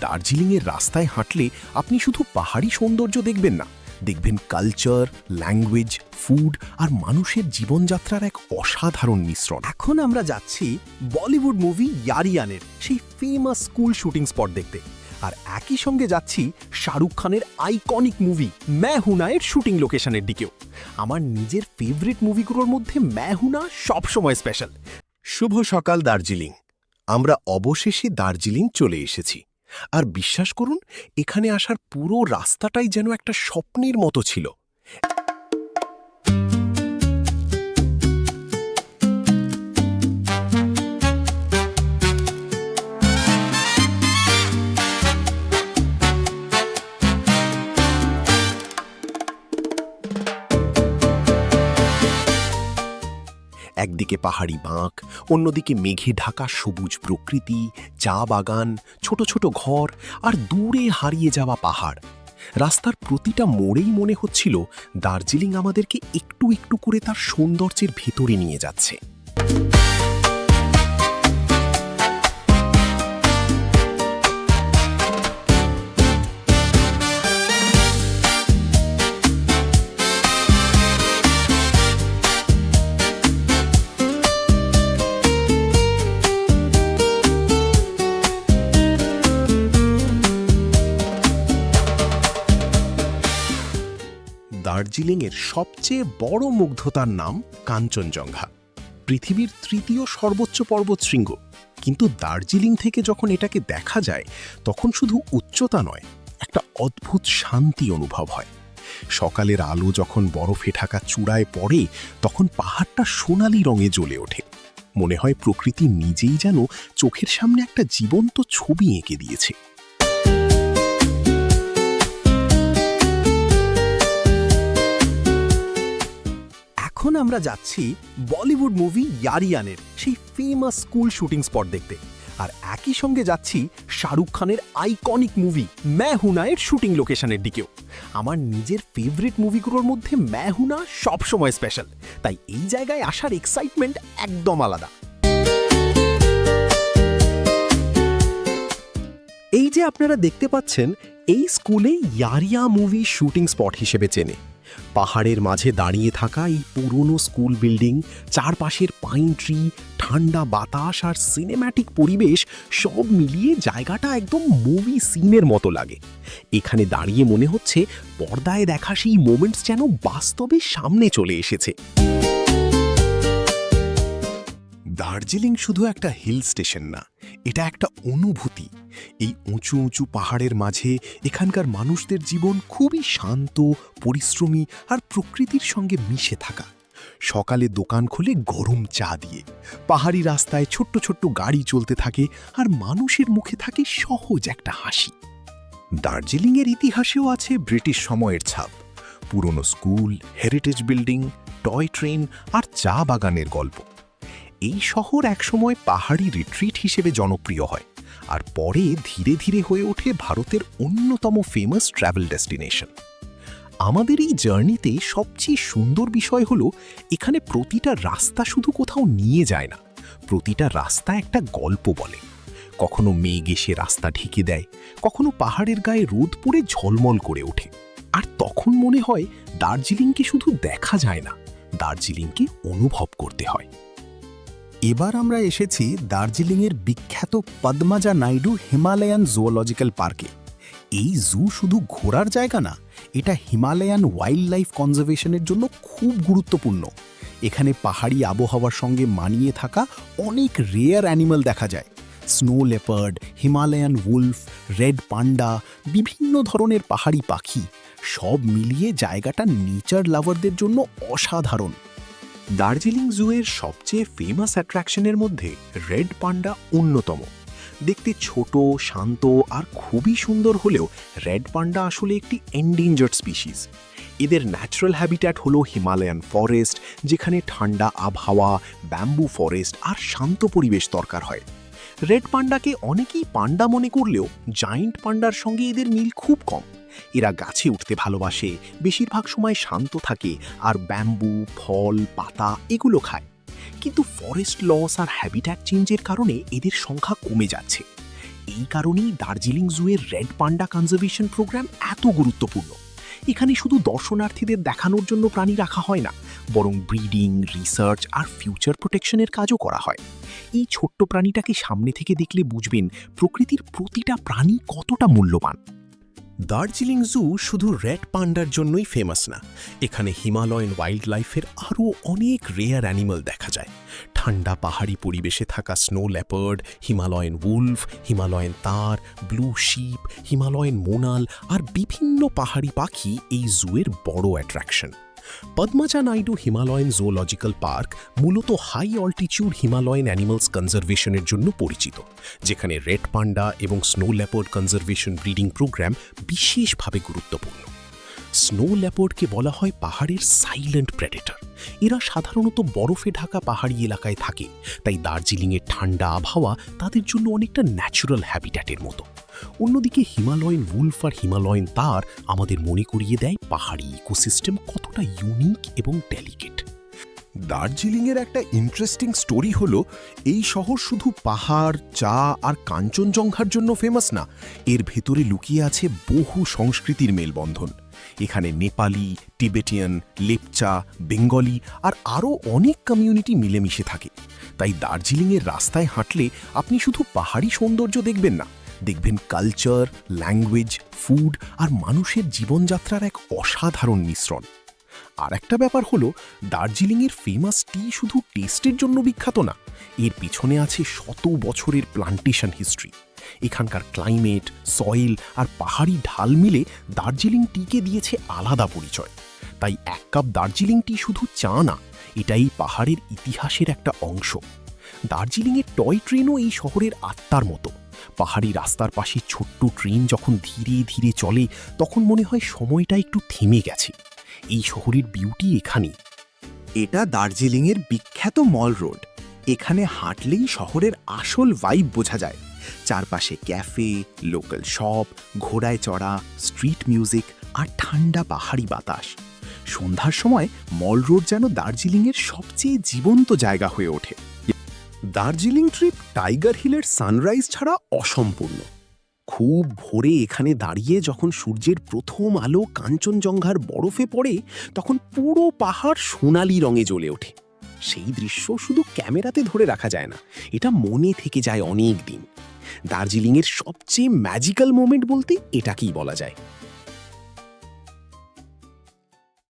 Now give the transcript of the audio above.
দার্জিলিংয়ের রাস্তায় হাঁটলে আপনি শুধু পাহাড়ি সৌন্দর্য দেখবেন না, দেখবেন কালচার, ল্যাঙ্গুয়েজ, ফুড আর মানুষের জীবনযাত্রার এক অসাধারণ মিশ্রণ। এখন আমরা যাচ্ছি বলিউড মুভি ইয়ারিয়ানের সেই ফেমাস স্কুল শুটিং স্পট দেখতে, আর একই সঙ্গে যাচ্ছি শাহরুখ খানের আইকনিক মুভি मैं हूं ना এর শুটিং লোকেশনের দিকেও। আমার নিজের ফেভারিট মুভিগুলোর মধ্যে मैं हूं ना সবসময় স্পেশাল। শুভ সকাল দার্জিলিং। আমরা অবশেষে দার্জিলিং চলে এসেছি, আর বিশ্বাস করুন, এখানে আসার পুরো রাস্তাটাই যেন একটা স্বপ্নের মতো ছিল। একদিকে পাহাড়ি বাঁক, অন্যদিকে মেঘে ঢাকা সবুজ প্রকৃতি, চা বাগান, ছোট ছোট ঘর আর দূরে হারিয়ে যাওয়া পাহাড়। রাস্তার প্রতিটা মোড়েই মনে হচ্ছিল দার্জিলিং আমাদেরকে একটু একটু করে তার সৌন্দর্যের ভেতরে নিয়ে যাচ্ছে। দার্জিলিংয়ের সবচেয়ে বড় মুগ্ধতার নাম কাঞ্চনজঙ্ঘা, পৃথিবীর তৃতীয় সর্বোচ্চ পর্বতশৃঙ্গ। কিন্তু দার্জিলিং থেকে যখন এটাকে দেখা যায়, তখন শুধু উচ্চতা নয়, একটা অদ্ভুত শান্তি অনুভব হয়। সকালের আলো যখন বরফে ঢাকা চূড়ায় পড়ে, তখন পাহাড়টা সোনালি রঙে জ্বলে ওঠে। মনে হয় প্রকৃতি নিজেই যেন চোখের সামনে একটা জীবন্ত ছবি এঁকে দিয়েছে। এখন আমরা যাচ্ছি বলিউড মুভি ইয়ারিয়ানের সেই ফেমাস স্কুল শুটিং স্পট দেখতে, আর একই সঙ্গে যাচ্ছি শাহরুখ খানের আইকনিক মুভি मैं हूं ना এর শুটিং লোকেশনের দিকেও। আমার নিজের ফেভারিট মুভিগুলোর মধ্যে मैं हूं ना সবসময় স্পেশাল, তাই এই জায়গায় আসার এক্সাইটমেন্ট একদম আলাদা। এই যে আপনারা দেখতে পাচ্ছেন, এই স্কুলে ইয়ারিয়া মুভি শুটিং স্পট হিসেবে চেনে। পাহাড়ের মাঝে দাঁড়িয়ে থাকা এই পুরনো স্কুল বিল্ডিং, চারপাশের পাইন ট্রি, ঠান্ডা বাতাস আর সিনেম্যাটিক পরিবেশ সব মিলিয়ে জায়গাটা একদম মুভি সিনের মতো লাগে। এখানে দাঁড়িয়ে মনে হচ্ছে পর্দায় দেখা সেই মোমেন্টস যেন বাস্তবে সামনে চলে এসেছে। দার্জিলিং শুধু একটা হিল স্টেশন না, এটা একটা অনুভূতি। এই উঁচু উঁচু পাহাড়ের মাঝে এখানকার মানুষদের জীবন খুবই শান্ত, পরিশ্রমী আর প্রকৃতির সঙ্গে মিশে থাকা। সকালে দোকান খুলে গরম চা দিয়ে, পাহাড়ি রাস্তায় ছোট্ট ছোট্ট গাড়ি চলতে থাকে, আর মানুষের মুখে থাকে সহজ একটা হাসি। দার্জিলিংয়ের ইতিহাসেও আছে ব্রিটিশ সময়ের ছাপ। পুরনো school, heritage building, toy train আর চা বাগানের গল্প। এই শহর একসময় পাহাড়ি রিট্রিট হিসেবে জনপ্রিয় হয়, আর পরে ধীরে ধীরে হয়ে ওঠে ভারতের অন্যতম ফেমাস ট্রাভেল ডেস্টিনেশন। আমাদের এই জার্নিতে সবচেয়ে সুন্দর বিষয় হলো, এখানে প্রতিটা রাস্তা শুধু কোথাও নিয়ে যায় না, প্রতিটা রাস্তা একটা গল্প বলে। কখনো মেঘ এসে রাস্তা ঢেকে দেয়, কখনো পাহাড়ের গায়ে রোদ পড়ে ঝলমল করে ওঠে। আর তখন মনে হয় দার্জিলিংকে শুধু দেখা যায় না, দার্জিলিংকে অনুভব করতে হয়। এবার আমরা এসেছি দার্জিলিংয়ের বিখ্যাত পদ্মাজা নাইডু হিমালয়ান জুওলজিক্যাল পার্কে। এই জু শুধু ঘোরার জায়গা না, এটা হিমালয়ান ওয়াইল্ড লাইফ কনজারভেশনের জন্য খুব গুরুত্বপূর্ণ। এখানে পাহাড়ি আবহাওয়ার সঙ্গে মানিয়ে থাকা অনেক রেয়ার অ্যানিমাল দেখা যায়। Snow leopard, Himalayan Wolf, red panda, বিভিন্ন ধরনের পাহাড়ি পাখি, সব মিলিয়ে জায়গাটা নেচার লাভারদের জন্য অসাধারণ। দার্জিলিং জুয়ের সবচেয়ে ফেমাস অ্যাট্রাকশনের মধ্যে রেড পান্ডা অন্যতম। দেখতে ছোট, শান্ত আর খুবই সুন্দর হলেও রেড পান্ডা আসলে একটি এন্ডেঞ্জার্ড স্পিসিস। এদের ন্যাচারাল হ্যাবিট্যাট হলো হিমালয়ান ফরেস্ট, যেখানে ঠান্ডা আবহাওয়া, ব্যাম্বু ফরেস্ট আর শান্ত পরিবেশ দরকার হয়। রেড পান্ডাকে অনেকেই পান্ডা মনে করলেও জায়ান্ট পান্ডার সঙ্গে এদের মিল খুব কম। এরা গাছে উঠতে ভালোবাসে, বেশিরভাগ সময় শান্ত থাকে আর ব্যাম্বু, ফল, পাতা এগুলো খায়। কিন্তু ফরেস্ট লস আর হ্যাবিট্যাট চেঞ্জের কারণে এদের সংখ্যা কমে যাচ্ছে। এই কারণেই দার্জিলিং জুয়ের রেড পান্ডা কনজারভেশন প্রোগ্রাম এত গুরুত্বপূর্ণ। এখানে শুধু দর্শনার্থীদের দেখানোর জন্য প্রাণী রাখা হয় না, বরং ব্রিডিং, রিসার্চ আর ফিউচার প্রোটেকশনের কাজও করা হয়। এই ছোট্ট প্রাণীটাকে সামনে থেকে দেখলে বুঝবেন প্রকৃতির প্রতিটা প্রাণী কতটা মূল্যবান। দার্জিলিং জু শুধু রেড পান্ডার জন্যই ফেমাস না, এখানে হিমালয়ান ওয়াইল্ড লাইফের আরও অনেক রেয়ার অ্যানিমাল দেখা যায়। ঠান্ডা পাহাড়ি পরিবেশে থাকা snow leopard, Himalayan wolf, Himalayan tahr, blue sheep, Himalayan monal আর বিভিন্ন পাহাড়ি পাখি এই জুয়ের বড় attraction. Padmaja Naidu Himalayan zoological park মূলত হাই অল্টিটিউড হিমালয়ান অ্যানিমালস কনজারভেশনের জন্য পরিচিত, যেখানে রেড পান্ডা এবং snow leopard conservation breeding programme বিশেষভাবে গুরুত্বপূর্ণ। স্নো লেপার্ডকে বলা হয় পাহাড়ের সাইলেন্ট প্রেডেটর। এরা সাধারণত বরফে ঢাকা পাহাড়ি এলাকায় থাকে, তাই দার্জিলিংয়ের ঠান্ডা আবহাওয়া তাদের জন্য অনেকটা ন্যাচারাল হ্যাবিট্যাটের মতো। অন্যদিকে হিমালয়ান উলফ আর হিমালয়ান তার আমাদের মনে করিয়ে দেয় পাহাড়ি ইকোসিস্টেম কতটা ইউনিক এবং ডেলিকেট। দার্জিলিংয়ের একটা ইন্টারেস্টিং স্টোরি হলো, এই শহর শুধু পাহাড়, চা আর কাঞ্চনজঙ্ঘার জন্য ফেমাস না, এর ভেতরে লুকিয়ে আছে বহু সংস্কৃতির মেলবন্ধন। এখানে নেপালি, টিবেটিয়ান, লেপচা, বেঙ্গলি আর আরও অনেক কমিউনিটি মিলেমিশে থাকে। তাই দার্জিলিংয়ের রাস্তায় হাঁটলে আপনি শুধু পাহাড়ি সৌন্দর্য দেখবেন না, দেখবেন কালচার, ল্যাঙ্গুয়েজ, ফুড আর মানুষের জীবনযাত্রার এক অসাধারণ মিশ্রণ। আর একটা ব্যাপার হলো, দার্জিলিংয়ের ফেমাস টি শুধু টেস্টের জন্য বিখ্যাত না, এর পিছনে আছে শত বছরের প্লান্টেশন হিস্ট্রি। এখানকার ক্লাইমেট, সয়েল আর পাহাড়ি ঢাল মিলে দার্জিলিং টিকে দিয়েছে আলাদা পরিচয়। তাই এক কাপ দার্জিলিং টি শুধু চা না, এটা এই পাহাড়ের ইতিহাসের একটা অংশ। দার্জিলিংয়ের টয় ট্রেনও এই শহরের আত্মার মতো। পাহাড়ি রাস্তার পাশে ছোট্ট ট্রেন যখন ধীরে ধীরে চলে, তখন মনে হয় সময়টা একটু থেমে গেছে। এই শহরের বিউটি এখানেই। এটা দার্জিলিংয়ের বিখ্যাত মল রোড। এখানে হাঁটলেই শহরের আসল ভাইব বোঝা যায়। চারপাশে ক্যাফে, লোকাল শপ, ঘোড়ায় চড়া, স্ট্রিট মিউজিক আর ঠান্ডা পাহাড়ি বাতাস। সন্ধ্যার সময় মল রোড যেন দার্জিলিংয়ের সবচেয়ে জীবন্ত জায়গা হয়ে ওঠে। দার্জিলিং ট্রিপ টাইগার হিলের সানরাইজ ছাড়া অসম্পূর্ণ। খুব ভোরে এখানে দাঁড়িয়ে যখন সূর্যের প্রথম আলো কাঞ্চনজঙ্ঘার বরফে পড়ে, তখন পুরো পাহাড় সোনালি রঙে জ্বলে ওঠে। সেই দৃশ্য শুধু ক্যামেরাতে ধরে রাখা যায় না, এটা মনে থেকে যায় অনেক দিন। দার্জিলিংয়ের সবচেয়ে ম্যাজিক্যাল মোমেন্ট বলতে এটাকেই বলা যায়।